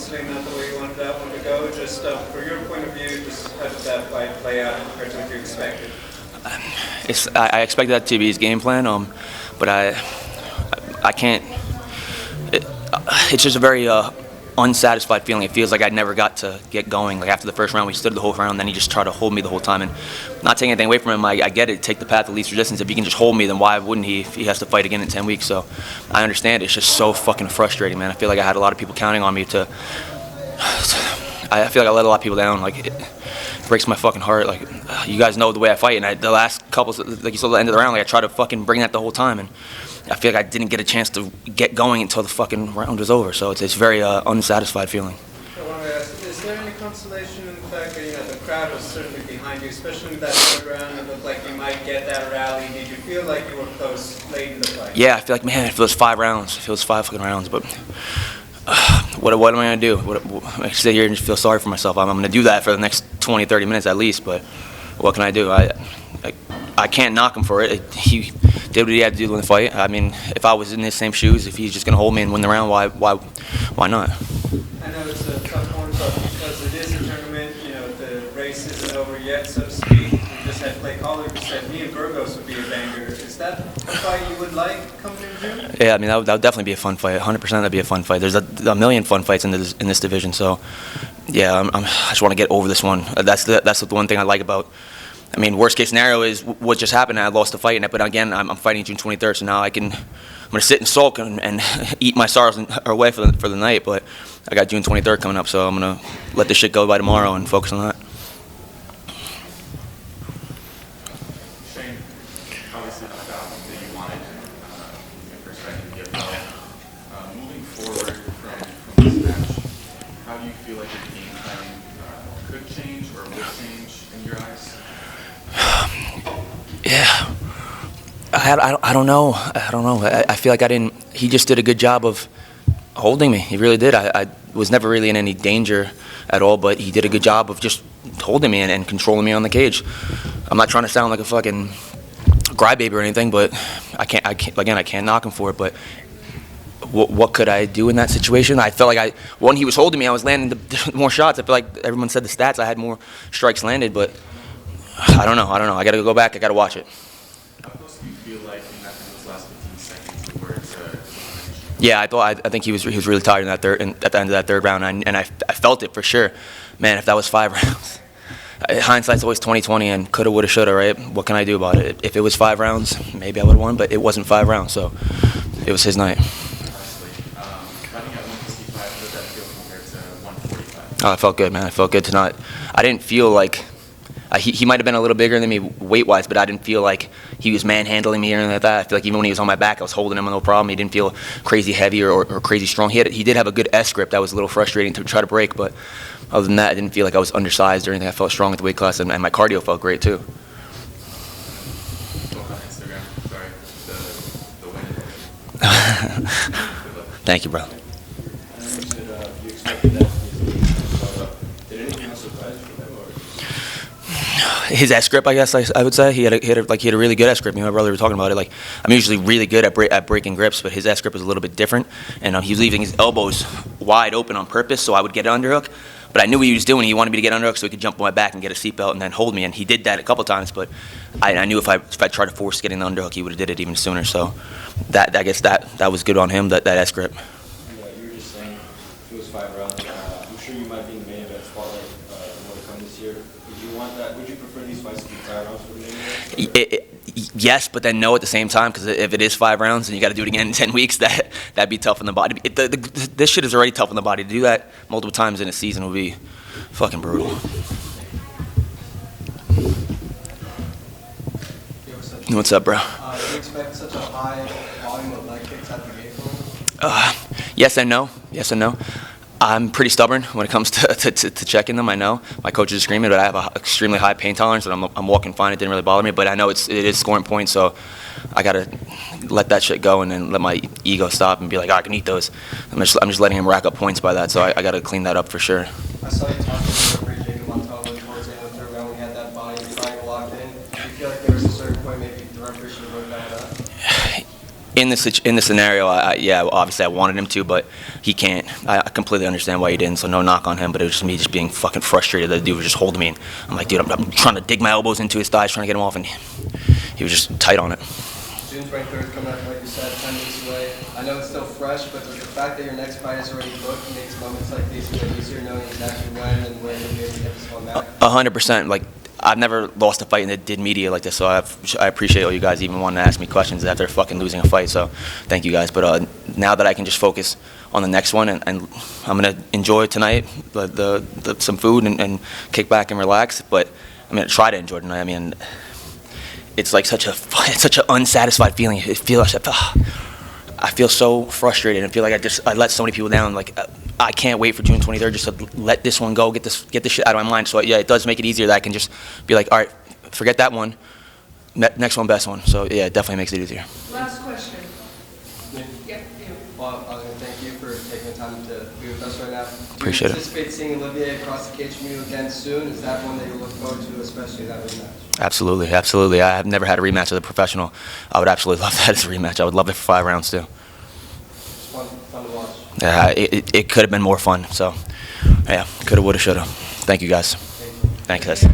obviously not the way you wanted that one to go. Just from your point of view, just how did that fight play out compared to what you expected? I expected that to be his game plan, but I can't. It's just a very unsatisfied feeling. It feels like I never got to get going. Like after the first round, we stood the whole round, then he just tried to hold me the whole time. And not taking anything away from him, I get it. Take the path of least resistance. If he can just hold me, then why wouldn't he if he has to fight again in 10 weeks? So I understand. It's just so fucking frustrating, man. I feel like I had a lot of people counting on me to. I feel like I let a lot of people down. Like it breaks my fucking heart. Like you guys know the way I fight, and the last couple, like you saw the end of the round, like I tried to fucking bring that the whole time, and I feel like I didn't get a chance to get going until the fucking round was over. So it's very unsatisfied feeling. I want to ask, is there any consolation in the fact that the crowd was certainly behind you, especially in that third round? It looked like you might get that rally. Did you feel like you were close late in the fight? Yeah, I feel like, man, it feels 5 rounds. It feels 5 fucking rounds, but. What am I going to do? I sit here and just feel sorry for myself. I'm going to do that for the next 20, 30 minutes at least, but what can I do? I can't knock him for it. He did what he had to do in the fight. I mean, if I was in his same shoes, if he's just going to hold me and win the round, why not? I know it's a tough one, but because it is a tournament, the race isn't over yet, so to speak. We just had Clay Collar who said me and Burgos would be a banger. Is that a fight you would like coming in June? Yeah, I mean, that would definitely be a fun fight. 100% that'd be a fun fight. There's a million fun fights in this division, so yeah, I just want to get over this one. That's the one thing I like about. I mean, worst case scenario is what just happened. I lost the fight, but again, I'm fighting June 23rd, so now I'm going to sit and sulk and eat my sorrows away for the night. But I got June 23rd coming up, so I'm going to let this shit go by tomorrow and focus on that. Shane, obviously the style that you wanted in perspective to get well. Moving forward from this match, how do you feel like your game plan could change or will change in your eyes? Yeah, I don't know. I feel like he just did a good job of holding me. He really did. I was never really in any danger at all, but he did a good job of just holding me and controlling me on the cage. I'm not trying to sound like a fucking crybaby or anything, but I can't knock him for it. But what could I do in that situation? I felt like when he was holding me, I was landing more shots. I feel like everyone said the stats. I had more strikes landed, but I don't know. I got to go back. I got to watch it. How close do you feel like in those last 15 seconds where it's Yeah, I think he was really tired at the end of that third round, and I felt it for sure. Man, if that was 5 rounds, hindsight's always 20/20, and coulda, woulda, shoulda, right? What can I do about it? If it was 5 rounds, maybe I would have won, but it wasn't 5 rounds, so it was his night. honestly, fighting at 155, how does that feel compared to 145? Oh, I felt good, man. I felt good to not. I didn't feel like. He might have been a little bigger than me weight-wise, but I didn't feel like he was manhandling me or anything like that. I feel like even when he was on my back, I was holding him no problem. He didn't feel crazy heavy or crazy strong. He did have a good S grip that was a little frustrating to try to break, but other than that, I didn't feel like I was undersized or anything. I felt strong at the weight class, and my cardio felt great too. Instagram, sorry, the win. Thank you, bro. I know you said you expected that from his game, but did anything else surprise you for them? His S grip, I guess I would say he had a really good S grip. Me and my brother were talking about it. Like I'm usually really good at breaking grips, but his S grip was a little bit different, and he was leaving his elbows wide open on purpose, so I would get an underhook. But I knew what he was doing. He wanted me to get underhook so he could jump on my back and get a seatbelt and then hold me, and he did that a couple times. But I knew if I tried to force getting the underhook, he would have did it even sooner. So I guess that was good on him. That S grip. Yeah, you were just saying it was 5 rounds. I'm sure you might be in the main event spotlight more to come this year. Would you want that? Would you prefer these fights to be 5 rounds for the main event? Yes, but then no at the same time, because if it is 5 rounds and you got to do it again in 10 weeks, that'd be tough on the body. This shit is already tough on the body. To do that multiple times in a season would be fucking brutal. What's up, bro? Do you expect such a high volume of leg kicks at the gate for him? Yes and no. Yes and no. I'm pretty stubborn when it comes to checking them. I know my coaches are screaming, but I have an extremely high pain tolerance, and I'm walking fine. It didn't really bother me, but I know it is scoring points, so I gotta let that shit go and then let my ego stop and be like, I can eat those. I'm just letting him rack up points by that, so I gotta clean that up for sure. I saw you talking to referee Jacob Montalvo towards the end of the third round when he had that body triangle locked in. Do you feel like there was a certain point maybe the referee should have wrote that up? in this scenario, yeah, obviously I wanted him to, but he can't. I completely understand why he didn't, so no knock on him, but it was just me just being fucking frustrated that the dude was just holding me. And I'm like, dude, I'm trying to dig my elbows into his thighs, trying to get him off, and he was just tight on it. June 23rd is coming up, like you said, 10 weeks away. I know it's still fresh, but does the fact that your next fight is already booked makes moments like these a bit easier, knowing exactly when and where you'll be able to get this one back? 100%. Like, I've never lost a fight and did media like this, so I appreciate all you guys even wanting to ask me questions after fucking losing a fight, so thank you guys. But now that I can just focus on the next one, and I'm going to enjoy tonight, some food, and kick back and relax, but I'm going to try to enjoy tonight. I mean, it's like such an unsatisfied feeling. I feel so frustrated and feel like I let so many people down. Like, I can't wait for June 23rd just to let this one go, get this shit out of my mind. So yeah, it does make it easier that I can just be like, all right, forget that one, next one, best one. So yeah, it definitely makes it easier. Last question. Yep, you. Well, I was going to thank you for taking the time to be with us right now. Appreciate it. Do you anticipate seeing Olivier across the cage from you again soon? Is that one that you look forward to, especially that rematch? Absolutely, absolutely. I have never had a rematch with a professional. I would absolutely love that as a rematch. I would love it for 5 rounds too. Fun to watch. Yeah, it could have been more fun. So yeah, coulda, woulda, shoulda. Thank you guys. Thanks guys.